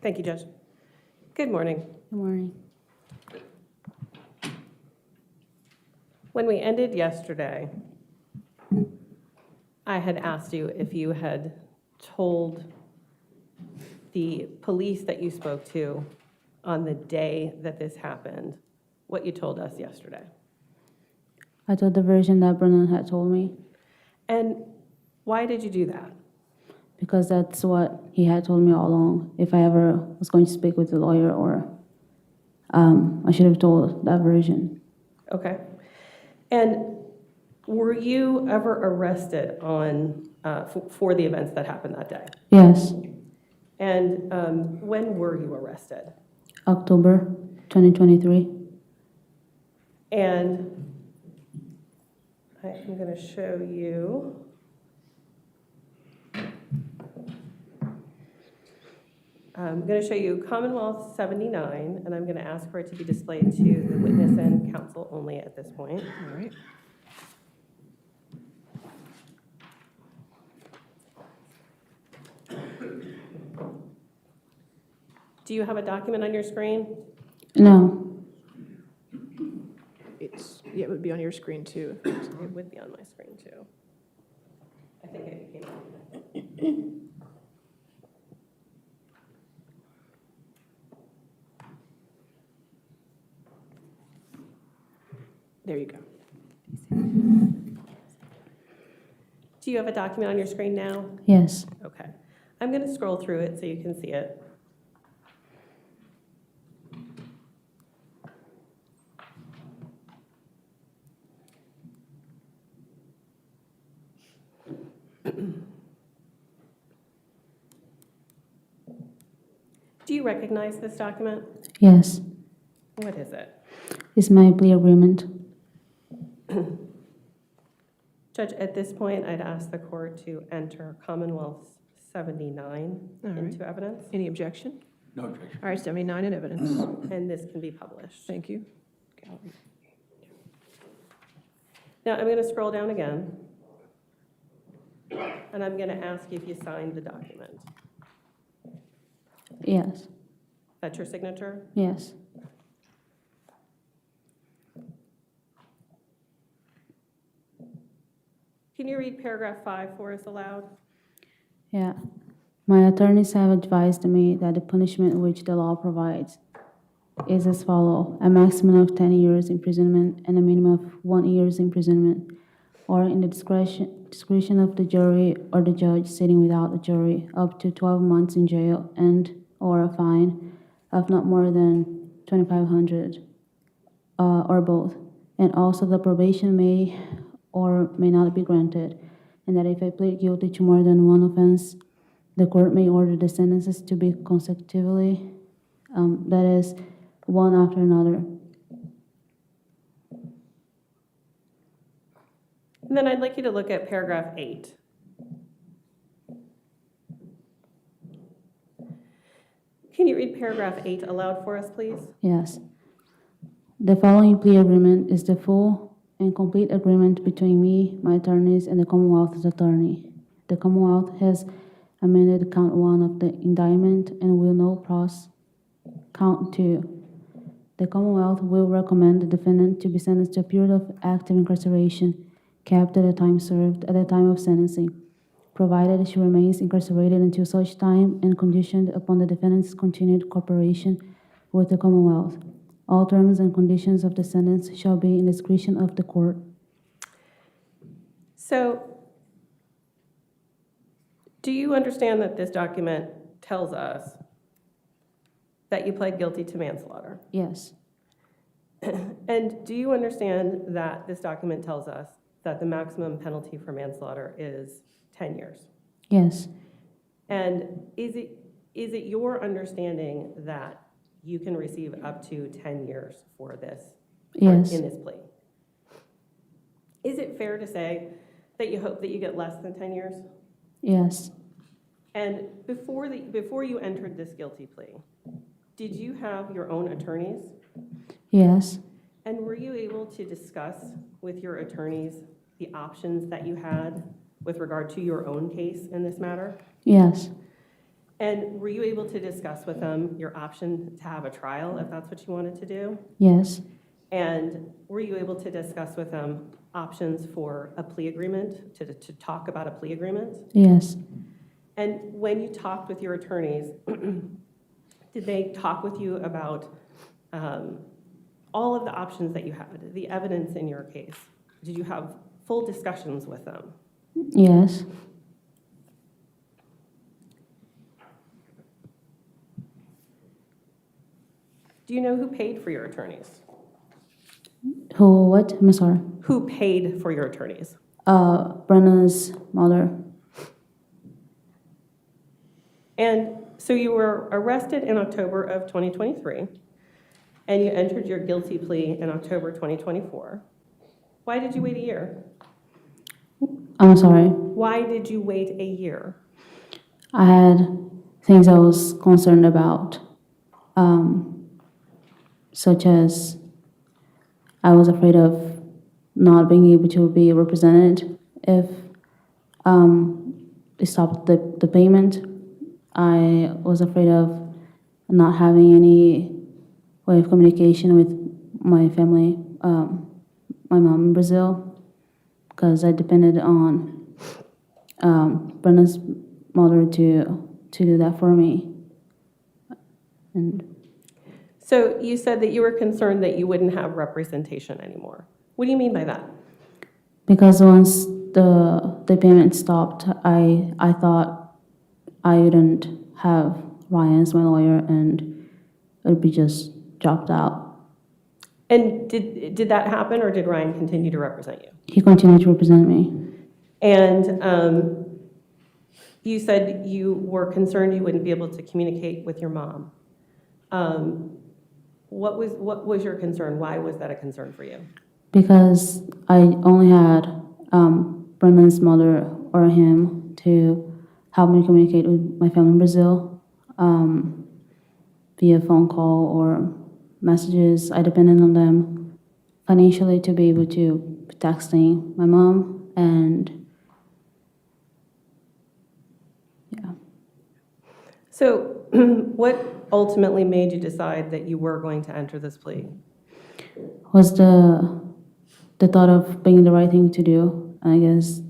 Thank you, Judge. Good morning. Good morning. When we ended yesterday, I had asked you if you had told the police that you spoke to on the day that this happened what you told us yesterday. I told the version that Brendan had told me And why did you do that? because that's what he had told me all along. If I ever was going to speak with the lawyer, or I should have told that version. Okay. And were you ever arrested on for the events that happened that day? Yes, And when were you arrested? October 2023. And I'm going to show you. I'm going to show you Commonwealth 79, and I'm going to ask for it to be displayed to the witness and counsel only at this point. All right. Do you have a document on your screen? No, Yeah, it would be on your screen too. It would be on my screen too. I think it came out. There you go. Do you have a document on your screen now? yes, Okay. I'm going to scroll through it so you can see it. Do you recognize this document? yes. What is it? It's my plea agreement. Judge, at this point, I'd ask the court to enter Commonwealth 79 All right. into evidence, Any objection? No objection. All right, 79 in evidence. and this can be published. Thank you. Now, I'm going to scroll down again, and I'm going to ask you if you signed the document. Yes, That's your signature? yes. Can you read paragraph 5 for us aloud? Yeah. My attorneys have advised me that the punishment which the law provides is as follows: a maximum of 10 years imprisonment and a minimum of 1 year's imprisonment, or in the discretion of the jury or the judge sitting without a jury, up to 12 months in jail and or a fine of not more than $2,500, or both. And also the probation may or may not be granted, and that if I plead guilty to more than one offense, the court may order the sentences to be consecutively, that is, one after another. And then I'd like you to look at paragraph 8. Can you read paragraph 8 aloud for us, please? Yes. The following plea agreement is the full and complete agreement between me, my attorneys, and the Commonwealth's attorney. The Commonwealth has amended count 1 of the indictment and will now cross count 2. The Commonwealth will recommend the defendant to be sentenced to a period of active incarceration, capped at the time served at the time of sentencing, provided she remains incarcerated until such time and conditioned upon the defendant's continued cooperation with the Commonwealth. All terms and conditions of the sentence shall be in discretion of the court. So, do you understand that this document tells us that you pled guilty to manslaughter? Yes, And do you understand that this document tells us that the maximum penalty for manslaughter is 10 years? yes, And is it your understanding that you can receive up to 10 years for this? yes, In this plea? Is it fair to say that you hope that you get less than 10 years? yes, And before you entered this guilty plea, did you have your own attorneys? yes, And were you able to discuss with your attorneys the options that you had with regard to your own case in this matter? yes, And were you able to discuss with them your option to have a trial, if that's what you wanted to do? Yes, And were you able to discuss with them options for a plea agreement, to talk about a plea agreement? yes, And when you talked with your attorneys, did they talk with you about all of the options that you had, the evidence in your case? Did you have full discussions with them? yes. Do you know who paid for your attorneys? Who, what? I'm sorry. Who paid for your attorneys? Brendan's mother. And so you were arrested in October of 2023, and you entered your guilty plea in October 2024. Why did you wait a year? I'm sorry. Why did you wait a year? I had things I was concerned about, such as I was afraid of not being able to be represented if they stopped the payment. I was afraid of not having any way of communication with my family, my mom in Brazil, because I depended on Brenda's mother to do that for me. And So you said that you were concerned that you wouldn't have representation anymore. What do you mean by that? because once the payment stopped, I thought I wouldn't have Ryan as my lawyer and it would be just dropped out. And did that happen, or did Ryan continue to represent you? He continued to represent me. And you said you were concerned you wouldn't be able to communicate with your mom. What was your concern? Why was that a concern for you? Because I only had Brendan's mother or him to help me communicate with my family in Brazil via phone call or messages. I depended on them financially to be able to be texting my mom, and yeah. So what ultimately made you decide that you were going to enter this plea? Was the thought of being the right thing to do. I guess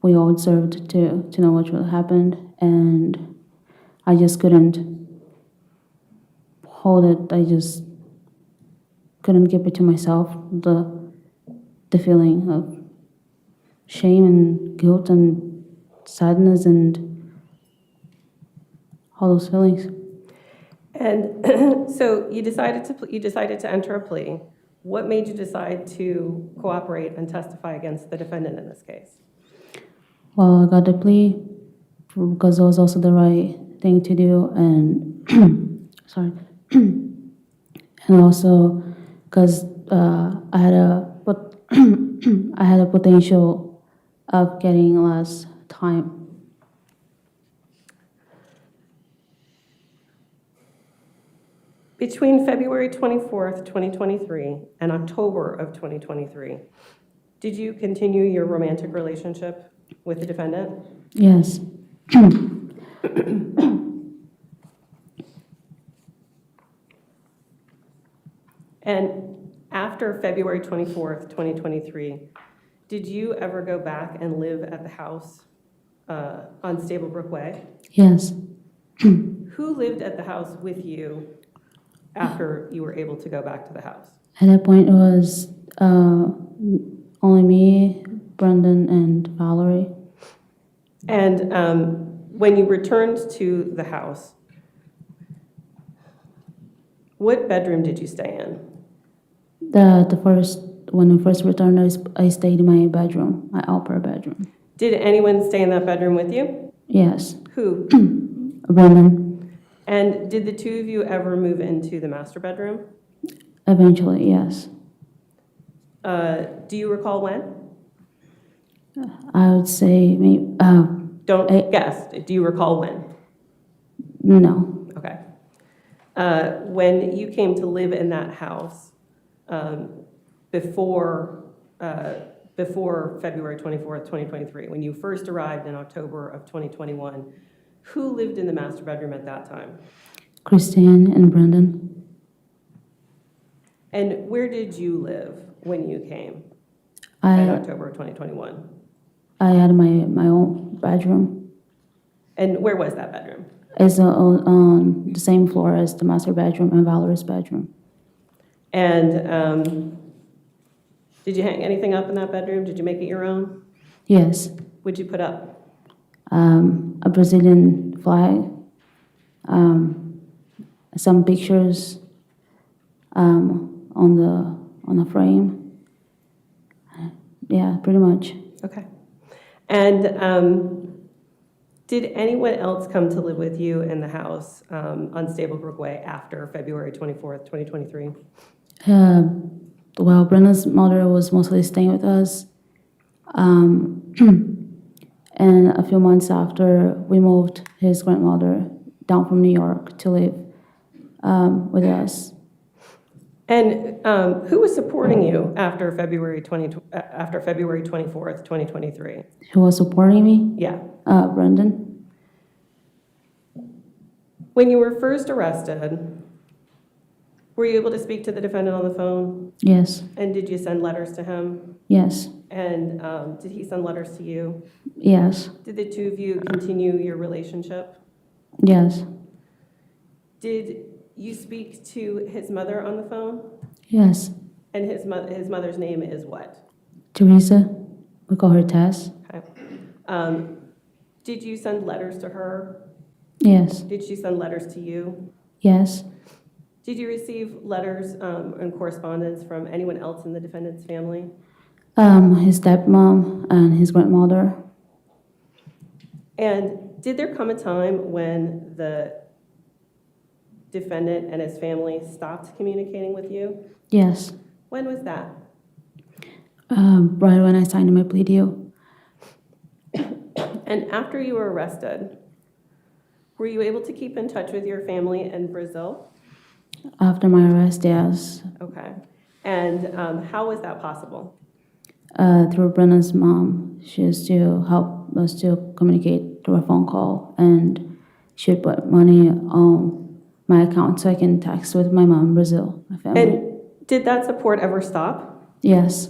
we all deserved to know what really happened, and I just couldn't hold it. I just couldn't keep it to myself. The feeling of shame and guilt and sadness and all those feelings. And so you decided to enter a plea. What made you decide to cooperate and testify against the defendant in this case? Well, I got the plea because it was also the right thing to do, and sorry, and also because I had a potential of getting less time. Between February 24th, 2023 and October of 2023, did you continue your romantic relationship with the defendant? Yes. And after February 24th, 2023, did you ever go back and live at the house on Stablebrook Way? Yes. Who lived at the house with you after you were able to go back to the house? At that point, it was only me, Brendan, and Valerie. And when you returned to the house, what bedroom did you stay in? When we first returned, I stayed in my bedroom, my upper bedroom. Did anyone stay in that bedroom with you? Yes. Who? Brendan. And did the two of you ever move into the master bedroom? Eventually, yes. Do you recall when? I would say maybe, Don't guess. Do you recall when? no. Okay. When you came to live in that house before February 24th, 2023, when you first arrived in October of 2021, Who lived in the master bedroom at that time? Christine and Brendan. And where did you live when you came in I October of 2021? had my own bedroom. And where was that bedroom? It's on the same floor as the master bedroom and Valerie's bedroom. And did you hang anything up in that bedroom? Did you make it your own? Yes, What'd you put up? a Brazilian flag, some pictures on the frame. Yeah, pretty much. Okay. And did anyone else come to live with you in the house on Stablebrook Way after February 24th, 2023? Well, Brenda's mother was mostly staying with us. And a few months after, we moved his grandmother down from New York to live with us. And who was supporting you after February 24th, 2023? Who was supporting me? Yeah. Brendan. When you were first arrested, were you able to speak to the defendant on the phone? Yes, And did you send letters to him? yes, And did he send letters to you? yes, Did the two of you continue your relationship? yes, Did you speak to his mother on the phone? yes. And his mother's name is what? Teresa, we call her Tess. Okay. Did you send letters to her? Yes, Did she send letters to you? yes, Did you receive letters and correspondence from anyone else in the defendant's family? his stepmom and his grandmother. And did there come a time when the defendant and his family stopped communicating with you? Yes, When was that? right when I signed my plea deal. And after you were arrested, were you able to keep in touch with your family in Brazil? After my arrest, yes, Okay. And how was that possible? through Brenna's mom. She used to help us to communicate through a phone call, and she would put money on my account so I can text with my mom in Brazil, my family. And did that support ever stop? Yes,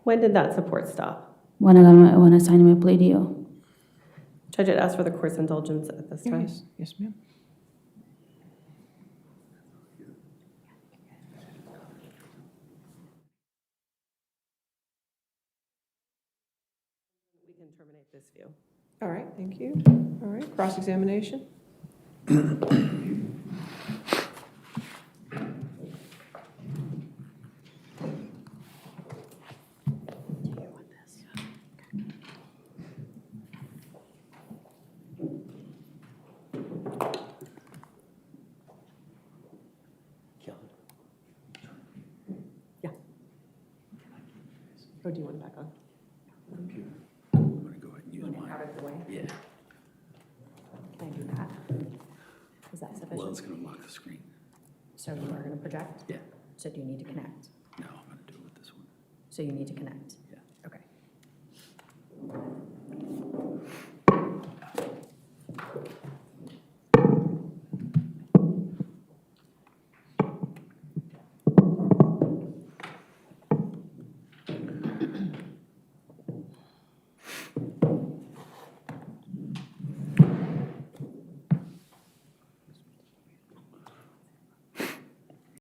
When did that support stop? when I signed my plea deal. Judge, I'd ask for the court's indulgence at this time. Yes, yes, ma'am. We can terminate this view. All right, thank you. All right, cross-examination. Or do you want it back on? I'm gonna go ahead and use mine. Out of the way? Yeah, Can I do that? Is that well, sufficient? it's gonna lock the screen. So you are going to project? Yeah, So do you need to connect? no, I'm gonna do it with this one. So you need to connect.